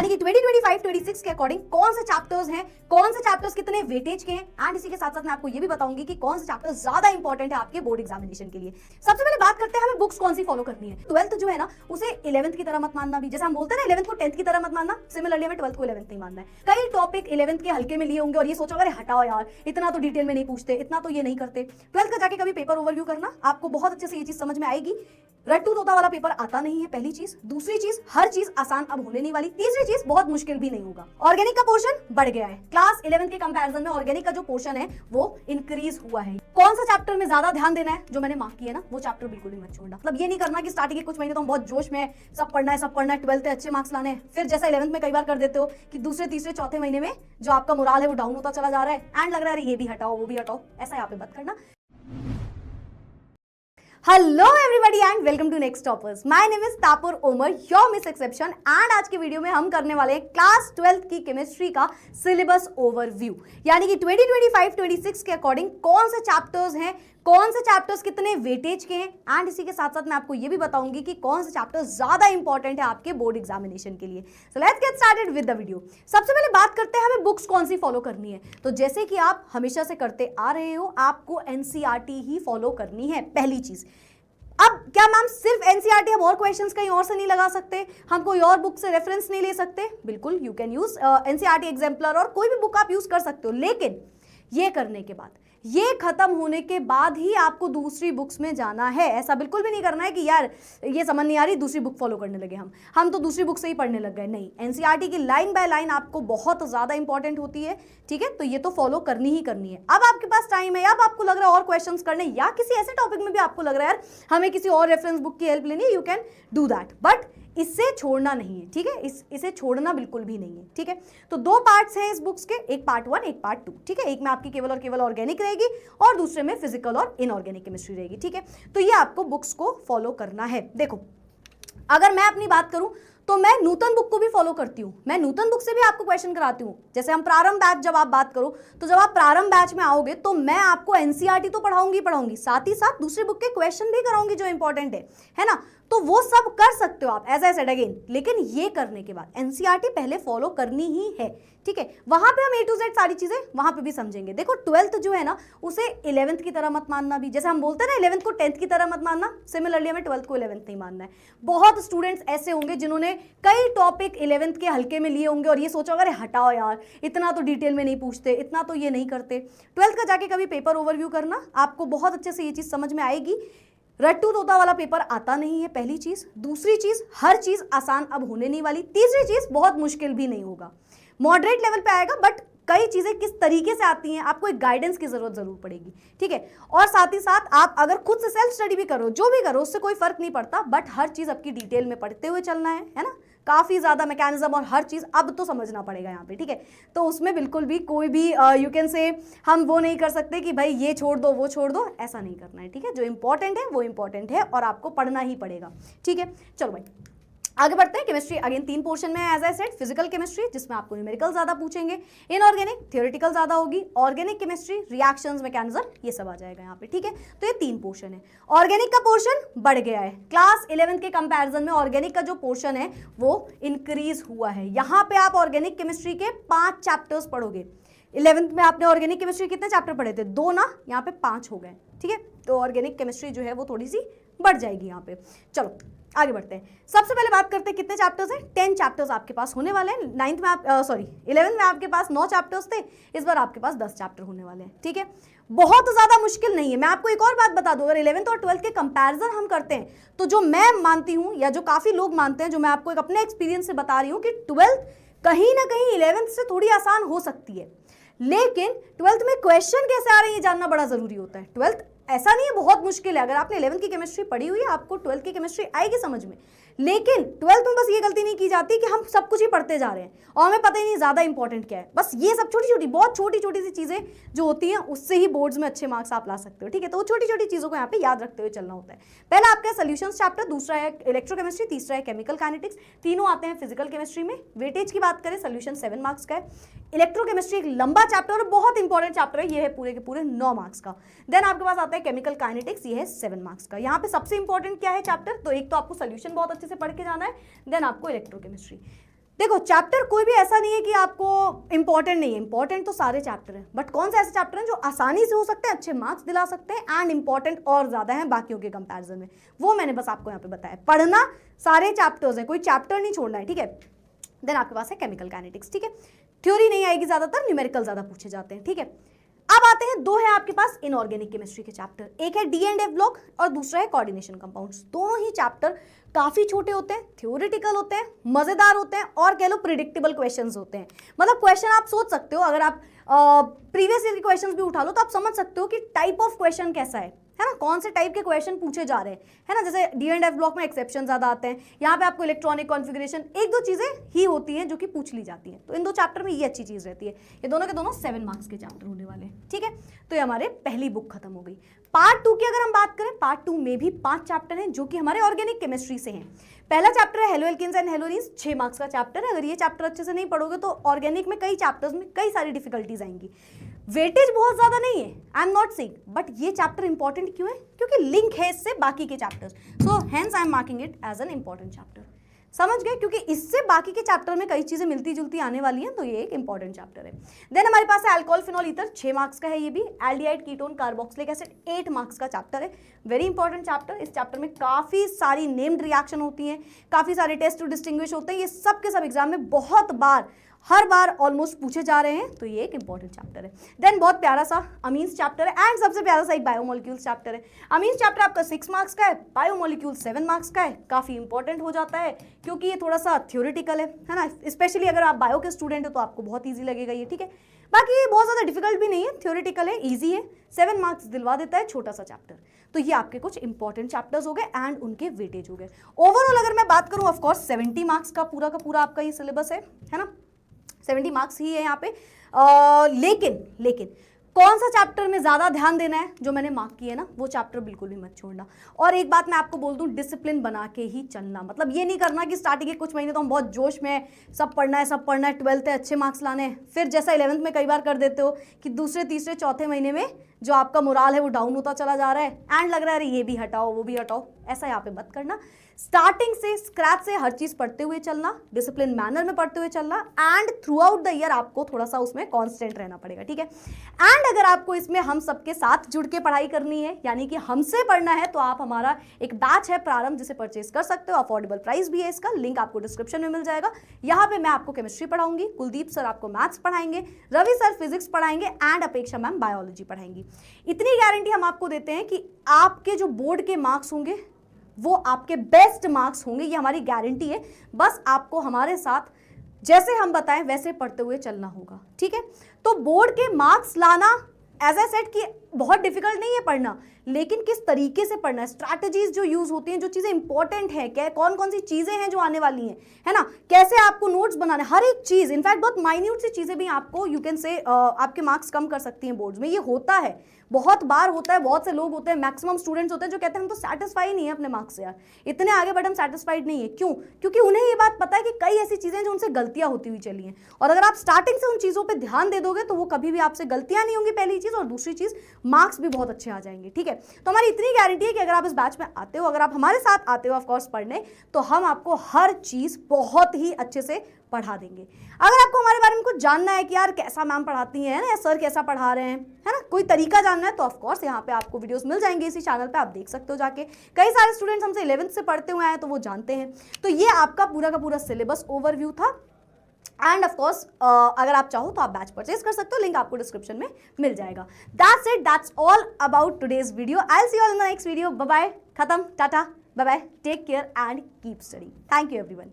यानी कि 2025-26 के अकॉर्डिंग कौन से चैप्टर्स हैं, कौन से चैप्टर्स कितने वेटेज के हैं एंड इसी के साथ साथ मैं आपको ये भी बताऊंगी कि कौन से चैप्टर्स ज्यादा इंपॉर्टेंट है आपके बोर्ड एग्जामिनेशन के लिए। सबसे पहले बात करते हैं हमें बुक्स कौन सी फॉलो करनी है। 12th जो है ना उसे 11th की तरह मत मानना, भी जैसे हम बोलते हैं ना 11th को 10th की तरह मत मानना, सिमिलरली हमें 12th को 11th नहीं मानना है। कई टॉपिक 11th के हल्के में लिए होंगे और ये सोचो अरे हटाओ यार, इतना तो डिटेल में नहीं पूछते, इतना तो ये नहीं करते। 12th का जाके कभी पेपर ओवरव्यू करना, आपको बहुत अच्छे से ये चीज समझ में आएगी। रट्टू तोता वाला पेपर आता नहीं है, पहली चीज। दूसरी चीज, हर चीज आसान अब होने नहीं वाली। तीसरी चीज, बहुत मुश्किल भी नहीं होगा। ऑर्गेनिक का पोर्शन बढ़ गया है, क्लास 11th के कंपैरिजन में ऑर्गेनिक का जो पोर्शन है वो इंक्रीज हुआ है। कौन सा चैप्टर में ज्यादा ध्यान देना है, जो मैंने मार्क किया ना वो चैप्टर बिल्कुल भी मत छोड़ना। मतलब ये नहीं करना कि स्टार्टिंग के कुछ महीने तो हम बहुत जोश में सब पढ़ना है 12th में अच्छे मार्क्स लाने हैं, फिर जैसा 11th में कई बार कर देते हो कि दूसरे तीसरे चौथे महीने में जो आपका मोराल है वो डाउन होता चला जा रहा है एंड लग रहा है ये भी हटाओ वो भी हटाओ, ऐसा यहाँ पे मत करना। Hello everybody and welcome to next toppers. My name is Tapur Omar, your miss exception. And आज के वीडियो में हम करने वाले हैं क्लास 12th की केमिस्ट्री का सिलेबस ओवरव्यू, यानी कि 2025-26 के अकॉर्डिंग कौन से चैप्टर्स हैं, कौन से चैप्टर्स कितने वेटेज के हैं एंड इसी के साथ साथ मैं आपको ये भी बताऊंगी कि कौन से चैप्टर्स ज्यादा इंपॉर्टेंट है आपके बोर्ड एग्जामिनेशन के लिए। So let's get started with the video. सबसे पहले बात करते हैं हमें बुक्स कौन सी फॉलो करनी है। तो जैसे कि आप हमेशा से करते आ रहे हो, आपको एनसीईआरटी ही फॉलो करनी है, पहली चीज। अब क्या मैम सिर्फ एनसीईआरटी, हम और क्वेश्चंस कहीं और से नहीं लगा सकते, हम कोई और बुक से रेफरेंस नहीं ले सकते? बिल्कुल, you can use NCERT exemplar और कोई भी बुक आप यूज कर सकते हो, लेकिन ये करने के बाद, ये खत्म होने के बाद ही आपको दूसरी बुक्स में जाना है। ऐसा बिल्कुल भी नहीं करना है कि यार ये समझ नहीं आ रही दूसरी बुक फॉलो करने लगे, हम तो दूसरी बुक से ही पढ़ने लग गए। नहीं, एनसीईआरटी की लाइन बाय लाइन आपको बहुत ज्यादा इंपॉर्टेंट होती है, ठीक है? तो ये तो फॉलो करनी ही करनी है। अब आपके पास टाइम है, अब आपको लग रहा है और क्वेश्चंस करने या किसी ऐसे टॉपिक में भी आपको लग रहा है यार हमें किसी और रेफरेंस बुक की हेल्प लेनी है, you can do that, but इससे छोड़ना नहीं है, ठीक है? इसे छोड़ना बिल्कुल भी नहीं है, ठीक है? तो दो पार्ट्स हैं इस बुक्स के, एक पार्ट 1 एक पार्ट 2, ठीक है? एक में आपकी केवल और केवल ऑर्गेनिक रहेगी और दूसरे में फिजिकल और इनऑर्गेनिक केमिस्ट्री रहेगी, ठीक है? तो ये आपको बुक्स को फॉलो करना है। देखो, अगर मैं अपनी बात करूं तो मैं नूतन बुक को भी फॉलो करती हूँ, मैं नूतन बुक से भी आपको क्वेश्चन कराती हूँ। जैसे हम प्रारंभ बैच, जब आप बात करो तो जब आप प्रारंभ बैच में आओगे तो मैं आपको एनसीईआरटी तो पढ़ाऊंगी, साथ ही साथ दूसरे बुक के क्वेश्चन भी कराऊंगी जो इंपॉर्टेंट है ना? तो वो सब कर सकते हो आप, एज आई सेड अगेन, लेकिन ये करने के बाद एनसीईआरटी पहले फॉलो करनी ही है, ठीक है? वहां पे हम A to Z सारी चीजें वहां पे भी समझेंगे। देखो 12th जो है ना उसे 11th की तरह मत मानना, भी जैसे हम बोलते हैं ना 11th को 10th की तरह मत मानना, सिमिलरली हमें 12th को 11th नहीं मानना है। बहुत स्टूडेंट्स ऐसे होंगे जिन्होंने कई टॉपिक 11th के हल्के में लिए होंगे और ये सोचो अरे हटाओ यार, इतना तो डिटेल में नहीं पूछते, इतना तो ये नहीं करते। 12th का जाके कभी पेपर ओवरव्यू करना, आपको बहुत अच्छे से ये चीज समझ में आएगी। रट्टू तोता वाला पेपर आता नहीं है, पहली चीज। दूसरी चीज, हर चीज आसान अब होने नहीं वाली। तीसरी चीज, बहुत मुश्किल भी नहीं होगा, मॉडरेट लेवल पे आएगा, बट कई चीजें किस तरीके से आती हैं आपको एक गाइडेंस की जरूरत जरूर पड़ेगी, ठीक है? और साथ ही साथ आप अगर खुद से सेल्फ स्टडी भी करो, जो भी करो, उससे कोई फर्क नहीं पड़ता, बट हर चीज आपकी डिटेल में पढ़ते हुए चलना है ना? काफी ज्यादा मैकेनिज्म और हर चीज अब तो समझना पड़ेगा यहाँ पे, ठीक है? तो उसमें बिल्कुल भी कोई भी यू कैन से हम वो नहीं कर सकते कि भाई ये छोड़ दो वो छोड़ दो, ऐसा नहीं करना है, ठीक है? जो इंपॉर्टेंट है वो इंपॉर्टेंट है और आपको पढ़ना ही पड़ेगा, ठीक है? चलो भाई आगे बढ़ते हैं। केमिस्ट्री अगेन 3 पोर्शन में है, as I said. Physical chemistry जिसमें आपको न्यूमेरिकल ज्यादा पूछेंगे, इनऑर्गेनिक थियोरेटिकल ज्यादा होगी, ऑर्गेनिक केमिस्ट्री रिएक्शंस मैकेनिज्म ये सब आ जाएगा यहाँ पे, ठीक है? तो ये 3 पोर्शन है। ऑर्गेनिक का पोर्शन बढ़ गया है, क्लास 11th के कंपैरिजन में ऑर्गेनिक का जो पोर्शन है वो इंक्रीज हुआ है। यहाँ पे आप ऑर्गेनिक केमिस्ट्री के 5 चैप्टर्स पढ़ोगे। 11th में आपने ऑर्गेनिक केमिस्ट्री कितने चैप्टर पढ़े थे? 2 ना, यहाँ पे 5 हो गए, ठीक है? तो ऑर्गेनिक केमिस्ट्री जो है वो थोड़ी सी बढ़ जाएगी यहाँ पे। चलो आगे बढ़ते हैं। सबसे पहले बात करते हैं कितने चैप्टर्स हैं। 10 चैप्टर्स आपके पास होने वाले हैं। 11th में आपके पास 9 चैप्टर्स थे, इस बार आपके पास 10 चैप्टर होने वाले हैं, ठीक है? बहुत ज्यादा मुश्किल नहीं है। मैं आपको एक और बात बता दूं, अगर 11th और 12th के कंपैरिजन हम करते हैं तो जो मैं मानती हूं या जो काफी लोग मानते हैं, जो मैं आपको एक अपने एक्सपीरियंस से बता रही हूं कि 12th कहीं ना कहीं 11th से थोड़ी आसान हो सकती है, लेकिन 12th में क्वेश्चन कैसे आ रहे हैं ये जानना बड़ा जरूरी होता है। 12th ऐसा नहीं है बहुत मुश्किल है, अगर आपने 11th की केमिस्ट्री पढ़ी हुई है आपको 12th की केमिस्ट्री आएगी समझ में, लेकिन 12th में बस ये गलती नहीं की जाती कि हम सब कुछ ही पढ़ते जा रहे हैं और हमें पता ही नहीं ज्यादा इंपॉर्टेंट क्या है। बस ये सब छोटी छोटी बहुत छोटी छोटी सी चीजें जो होती हैं उससे ही बोर्ड्स में अच्छे मार्क्स आप ला सकते हो, ठीक है? तो वो छोटी छोटी चीजों को यहाँ पे याद रखते हुए चलना होता है। पहला आपका सॉल्यूशंस चैप्टर, दूसरा है इलेक्ट्रोकेमिस्ट्री, तीसरा है केमिकल काइनेटिक्स, तीनों आते हैं फिजिकल केमिस्ट्री में। वेटेज की बात करें, सॉल्यूशन 7 मार्क्स का है। इलेक्ट्रोकेमिस्ट्री एक लंबा चैप्टर और बहुत इंपॉर्टेंट चैप्टर है, ये है पूरे के पूरे 9 मार्क्स का। देन आपके पास आता है केमिकल काइनेटिक्स, ये है 7 मार्क्स का। यहाँ पे सबसे इंपॉर्टेंट क्या है चैप्टर, तो एक तो आपको सॉल्यूशन बहुत अच्छे से पढ़ के जाना है, देन आपको इलेक्ट्रोकेमिस्ट्री। देखो चैप्टर कोई भी ऐसा नहीं है कि आपको इंपॉर्टेंट नहीं है, इंपॉर्टेंट तो सारे चैप्टर हैं, बट कौन से ऐसे चैप्टर हैं जो आसानी से हो सकते हैं, अच्छे मार्क्स दिला सकते हैं एंड इंपॉर्टेंट और ज्यादा हैं बाकियों के कंपैरिजन में, वो मैंने बस आपको यहाँ पे बताया। पढ़ना सारे चैप्टर्स हैं, कोई चैप्टर नहीं छोड़ना है, ठीक है। देन आपके पास है केमिकल काइनेटिक्स, ठीक है। थ्योरी नहीं आएगी ज्यादातर, न्यूमेरिकल ज्यादा पूछे जाते हैं, ठीक है। अब आते हैं, दो है आपके पास इनऑर्गेनिक केमिस्ट्री के चैप्टर, एक है डी&एफ ब्लॉक और दूसरा है कोऑर्डिनेशन कंपाउंड्स। दोनों ही चैप्टर काफी छोटे होते हैं, थ्योरेटिकल होते हैं, मजेदार होते हैं और कह लो प्रिडिक्टेबल क्वेश्चंस होते हैं। मतलब क्वेश्चन आप सोच सकते हो, अगर आप प्रीवियस ईयर के क्वेश्चंस भी उठा लो तो आप समझ सकते हो कि टाइप ऑफ क्वेश्चन कैसा है ना, कौन से टाइप के क्वेश्चन पूछे जा रहे हैं, है ना। जैसे डी&एफ ब्लॉक में एक्सेप्शन ज्यादा आते हैं, यहाँ पे आपको इलेक्ट्रॉनिक कॉन्फ़िगरेशन, एक दो चीजें ही होती हैं जो कि पूछ ली जाती हैं, तो इन दो चैप्टर में ये अच्छी चीज रहती है। ये दोनों के दोनों 7 मार्क्स के चैप्टर होने वाले हैं, ठीक है। तो ये हमारे पहली बुक खत्म हो गई। पार्ट 2 की अगर हम बात करें, पार्ट 2 में भी 5 चैप्टर हैं जो कि हमारे ऑर्गेनिक केमिस्ट्री से हैं। पहला चैप्टर है हेलो एल्केन्स एंड हेलोनीज, 6 मार्क्स का चैप्टर है। अगर ये चैप्टर अच्छे से नहीं पढ़ोगे तो ऑर्गेनिक में कई चैप्टर्स में कई सारी डिफिकल्टीज आएंगी। वेटेज बहुत ज्यादा नहीं है, I am not saying, but ये चैप्टर इंपॉर्टेंट क्यों है, क्योंकि लिंक है इससे बाकी के chapters, so hence I am marking it as an important chapter. समझ गए, क्योंकि इससे बाकी के चैप्टर में कई चीजें मिलती जुलती आने वाली हैं, तो ये एक इंपॉर्टेंट चैप्टर है। देन हमारे पास है अल्कोहल फिनॉल ईथर, 6 मार्क्स का है ये भी। Aldehyde ketone carboxylic acid, 8 marks का चैप्टर है, वेरी इंपॉर्टेंट चैप्टर। इस चैप्टर में काफी सारी नेम्ड रिएक्शन होती हैं, काफी सारे टेस्ट टू डिस्टिंग्विश होते हैं, ये सब के सब एग्जाम में बहुत बार, हर बार ऑलमोस्ट पूछे जा रहे हैं, तो ये एक इंपॉर्टेंट चैप्टर है। देन बहुत प्यारा सा अमीन्स चैप्टर है एंड सबसे प्यारा सा एक बायोमोलिक्यूल्स चैप्टर है। अमीन्स चैप्टर आपका 6 मार्क्स का है, बायोमोलिक्यूल 7 मार्क्स का है, काफी इंपॉर्टेंट हो जाता है क्योंकि ये थोड़ा सा थ्योरेटिकल है ना। स्पेशली अगर आप बायो के स्टूडेंट हो तो आपको बहुत ईजी लगेगा ये, ठीक है। बाकी ये बहुत ज्यादा डिफिकल्ट भी नहीं है, थ्योरेटिकल है, ईजी है, 7 मार्क्स दिलवा देता है, छोटा सा चैप्टर। तो ये आपके कुछ इंपॉर्टेंट चैप्टर्स हो गए एंड उनके वेटेज हो गए। ओवरऑल अगर मैं बात करूं, ऑफकोर्स 70 मार्क्स का पूरा आपका ये सिलेबस है ना, 70 मार्क्स ही है यहाँ पे। लेकिन कौन सा चैप्टर में ज्यादा ध्यान देना है, जो मैंने मार्क किए ना, वो चैप्टर बिल्कुल भी मत छोड़ना। और एक बात मैं आपको बोल दूं, डिसिप्लिन बना के ही चलना। मतलब ये नहीं करना कि स्टार्टिंग के कुछ महीने तो हम बहुत जोश में सब पढ़ना है 12th है, अच्छे मार्क्स लाने हैं, फिर जैसा 11th में कई बार कर देते हो कि दूसरे तीसरे चौथे महीने में जो आपका मोराल है वो डाउन होता चला जा रहा है एंड लग रहा है अरे ये भी हटाओ वो भी हटाओ, ऐसा यहाँ पे मत करना। स्टार्टिंग से स्क्रैच से हर चीज पढ़ते हुए चलना, डिसिप्लिन मैनर में पढ़ते हुए चलना and through out the year आपको थोड़ा सा उसमें कांस्टेंट रहना पड़ेगा, ठीक है। एंड अगर आपको इसमें हम सबके साथ जुड़ के पढ़ाई करनी है, यानी कि हमसे पढ़ना है, तो आप हमारा एक बैच है प्रारंभ, जिसे परचेज कर सकते हो। अफोर्डेबल प्राइस भी है इसका, लिंक आपको डिस्क्रिप्शन में मिल जाएगा। यहाँ पे मैं आपको केमिस्ट्री पढ़ाऊंगी, कुलदीप सर आपको मैथ्स पढ़ाएंगे, रवि सर फिजिक्स पढ़ाएंगे एंड अपेक्षा मैम बायोलॉजी पढ़ाएंगी। इतनी गारंटी हम आपको देते हैं कि आपके जो बोर्ड के मार्क्स होंगे वो आपके बेस्ट मार्क्स होंगे, ये हमारी गारंटी है। बस आपको हमारे साथ जैसे हम बताएं वैसे पढ़ते हुए चलना होगा, ठीक है। तो बोर्ड के मार्क्स लाना एज आई सेड कि बहुत डिफिकल्ट नहीं है पढ़ना, लेकिन किस तरीके से पढ़ना है, स्ट्रैटेजीज जो यूज होती हैं, जो चीजें इंपॉर्टेंट है, क्या कौन कौन सी चीजें हैं जो आने वाली हैं, है ना, कैसे आपको नोट्स बनाने, हर एक चीज, इनफैक्ट बहुत माइन्यूट सी चीजें भी आपको यू कैन से आपके मार्क्स कम कर सकती हैं बोर्ड्स में। ये होता है, बहुत बार होता है, बहुत से लोग होते हैं, मैक्सिमम स्टूडेंट्स होते हैं जो कहते हैं हम तो सेटिस्फाई नहीं है अपने मार्क्स से, यार इतने आगे बट हम सेटिस्फाइड नहीं है। क्यों? क्योंकि उन्हें ये बात पता है कि कई ऐसी चीजें जो उनसे गलतियां होती हुई चली हैं, और अगर आप स्टार्टिंग से उन चीजों पे ध्यान दे दोगे तो वो कभी भी आपसे गलतियां नहीं होंगी, पहली चीज, और दूसरी चीज मार्क्स भी बहुत अच्छे आ जाएंगे, ठीक है। तो हमारी इतनी गारंटी है कि अगर आप इस बैच में आते हो, अगर आप हमारे साथ आते हो ऑफकोर्स पढ़ने, तो हम आपको हर चीज बहुत ही अच्छे से पढ़ा देंगे। अगर आपको हमारे बारे में कुछ जानना है कि यार कैसा मैम पढ़ाती हैं ना, या सर कैसा पढ़ा रहे हैं, है ना, कोई तरीका जानना है, तो ऑफकोर्स यहाँ पे आपको वीडियोस मिल जाएंगे इसी चैनल पे, आप देख सकते हो जाके। कई सारे स्टूडेंट्स हमसे 11th से पढ़ते हुए आए तो वो जानते हैं। तो ये आपका पूरा का पूरा सिलेबस ओवरव्यू था एंड ऑफ कोर्स अगर आप चाहो तो आप बैच परचेज कर सकते हो, लिंक आपको डिस्क्रिप्शन में मिल जाएगा। That's it, that's all about today's video. I will see you all in the next video. Bye bye, खत्म, टाटा, bye bye, take care and keep study. Thank you everyone.